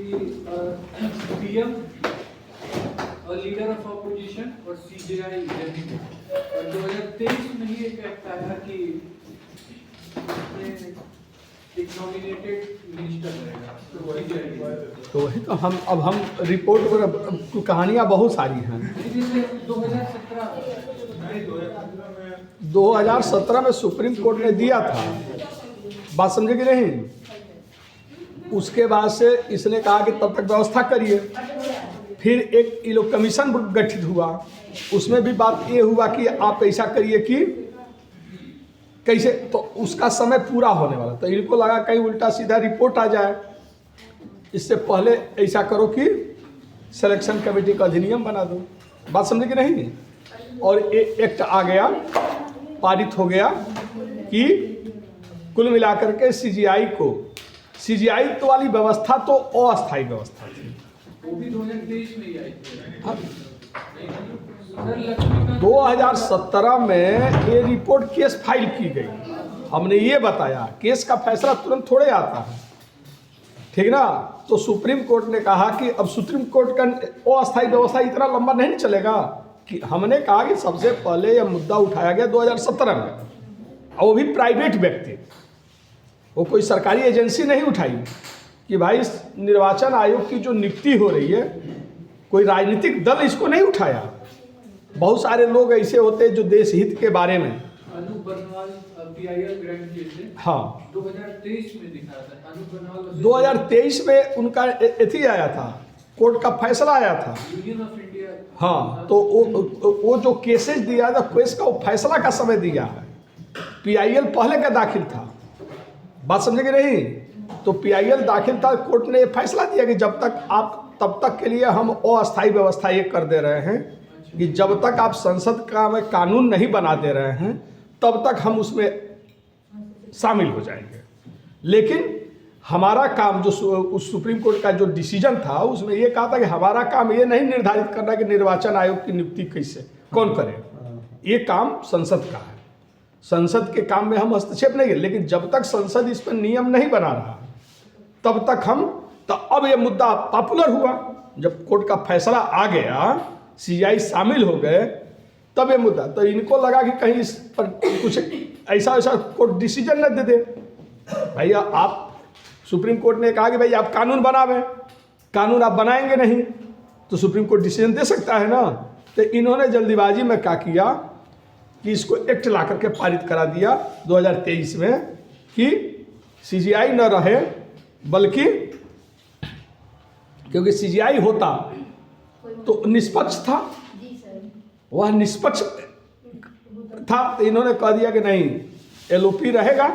PM और leader of opposition और CJI deputy, और 2023 में ही एक एक्ट आया कि एक नॉमिनेटेड मिनिस्टर रहेगा। तो वही तो हम रिपोर्ट पर कहानियाँ बहुत सारी हैं। 2017 में सुप्रीम कोर्ट ने दिया था, बात समझे कि नहीं। उसके बाद से इसने कहा कि तब तक व्यवस्था करिए। फिर एक ये लोग कमीशन गठित हुआ, उसमें भी बात ये हुआ कि आप ऐसा करिए कि कैसे, तो उसका समय पूरा होने वाला, तो इनको लगा कहीं उल्टा सीधा रिपोर्ट आ जाए, इससे पहले ऐसा करो कि सिलेक्शन कमेटी का अधिनियम बना दो। बात समझे कि नहीं। और एक्ट आ गया, पारित हो गया कि कुल मिलाकर के सीजीआई तो वाली व्यवस्था तो अस्थायी व्यवस्था थी, वो भी 2023 में ही आई थी। 2017 में ये रिपोर्ट केस फाइल की गई। हमने ये बताया केस का फैसला तुरंत थोड़े आता है, ठीक ना। तो सुप्रीम कोर्ट ने कहा कि अब सुप्रीम कोर्ट का अस्थायी व्यवस्था इतना लंबा नहीं चलेगा, कि हमने कहा कि सबसे पहले यह मुद्दा उठाया गया 2017 में, और वो भी प्राइवेट व्यक्ति, वो कोई सरकारी एजेंसी नहीं उठाई कि भाई निर्वाचन आयोग की जो नियुक्ति हो रही है, कोई राजनीतिक दल इसको नहीं उठाया। बहुत सारे लोग ऐसे होते हैं जो देश हित के बारे में, अनूप बर्नवाल PIL ग्रांट किए थे। हाँ, 2023 में दिखा था अनूप बर्नवाल। 2023 में उनका एथी आया था, कोर्ट का फैसला आया था, यूनियन ऑफ इंडिया। हाँ, तो वो जो केसेस दिया था, केस का वो फैसला का समय दिया है। PIL पहले का दाखिल था, बात समझे कि नहीं। तो PIL दाखिल था, कोर्ट ने फैसला दिया कि जब तक आप, तब तक के लिए हम अस्थायी व्यवस्था ये कर दे रहे हैं कि जब तक आप संसद का में कानून नहीं बना दे रहे हैं, तब तक हम उसमें शामिल हो जाएंगे। लेकिन हमारा काम जो उस सुप्रीम कोर्ट का जो डिसीजन था, उसमें ये कहा था कि हमारा काम ये नहीं निर्धारित करना कि निर्वाचन आयोग की नियुक्ति कैसे कौन करे, ये काम संसद का है। संसद के काम में हम हस्तक्षेप नहीं, लेकिन जब तक संसद इस पर नियम नहीं बना रहा, तब तक हम, तो अब ये मुद्दा पॉपुलर हुआ, जब कोर्ट का फैसला आ गया, सीजीआई शामिल हो गए, तब ये मुद्दा, तो इनको लगा कि कहीं इस पर कुछ ऐसा कोर्ट डिसीजन न दे दे। भैया आप, सुप्रीम कोर्ट ने कहा कि भाई आप कानून बनावे, कानून आप बनाएंगे नहीं तो सुप्रीम कोर्ट डिसीजन दे सकता है ना। तो इन्होंने जल्दीबाजी में क्या किया कि इसको एक्ट ला करके पारित करा दिया 2023 में कि सीजीआई न रहे, बल्कि क्योंकि सीजीआई होता तो निष्पक्ष था, वह निष्पक्ष था, तो इन्होंने कह दिया कि नहीं, LOP रहेगा,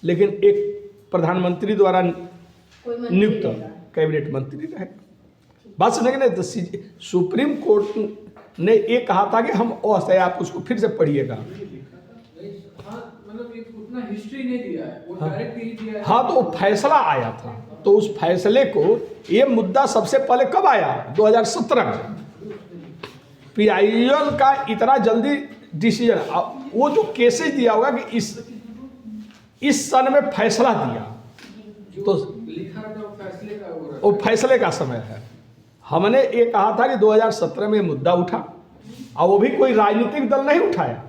लेकिन एक प्रधानमंत्री द्वारा नियुक्त कैबिनेट मंत्री रहेगा। बात समझे कि नहीं। तो सुप्रीम कोर्ट ने ये कहा था कि हम अस्थायी, आप उसको फिर से पढ़िएगा। मतलब उतना हिस्ट्री नहीं दिया है, वो डायरेक्ट ही दिया है। हाँ, तो वो फैसला आया था, तो उस फैसले को, ये मुद्दा सबसे पहले कब आया, 2017 में। PIL का इतना जल्दी डिसीजन, वो जो केसेस दिया होगा कि इस सन में फैसला दिया, तो लिखा था वो फैसले का समय है। हमने ये कहा था कि 2017 में मुद्दा उठा, और वो भी कोई राजनीतिक दल नहीं उठाया।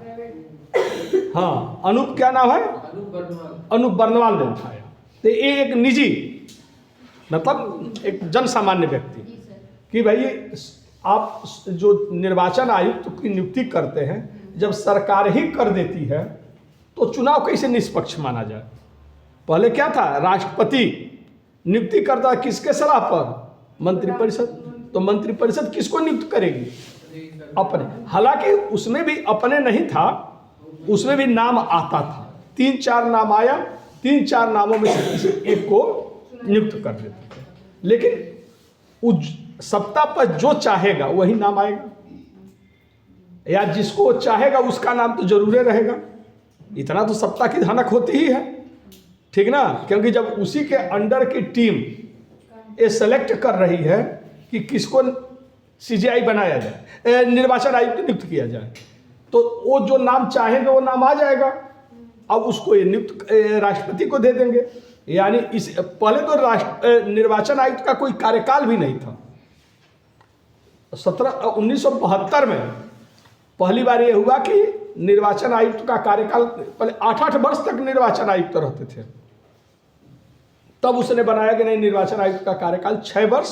हाँ, अनूप क्या नाम है, अनूप बर्नवाल ने उठाया। तो ये एक निजी, मतलब एक जन सामान्य व्यक्ति, कि भाई आप जो निर्वाचन आयुक्त की नियुक्ति करते हैं, जब सरकार ही कर देती है तो चुनाव कैसे निष्पक्ष माना जाए। पहले क्या था, राष्ट्रपति नियुक्ति करता है, किसके सलाह पर, मंत्रिपरिषद। तो मंत्रिपरिषद किसको नियुक्त करेगी, अपने। हालांकि उसमें भी अपने नहीं था, उसमें भी नाम आता था, 3-4 नाम आया, 3-4 नामों में से किसी एक को नियुक्त कर देते थे। लेकिन उस सत्ता पर जो चाहेगा वही नाम आएगा, या जिसको वो चाहेगा उसका नाम तो जरूर रहेगा। इतना तो सत्ता की धनक होती ही है, ठीक ना। क्योंकि जब उसी के अंडर की टीम ये सेलेक्ट कर रही है कि किसको सीजीआई बनाया जाए, निर्वाचन आयुक्त नियुक्त किया जाए, तो वो जो नाम चाहेंगे वो नाम आ जाएगा। अब उसको ये नियुक्त राष्ट्रपति को दे देंगे, यानी इस पहले तो निर्वाचन आयुक्त का कोई कार्यकाल भी नहीं था। 1972 में पहली बार ये हुआ कि निर्वाचन आयुक्त का कार्यकाल, पहले 8-8 वर्ष तक निर्वाचन आयुक्त रहते थे, तब उसने बनाया कि नहीं, निर्वाचन आयुक्त का कार्यकाल 6 वर्ष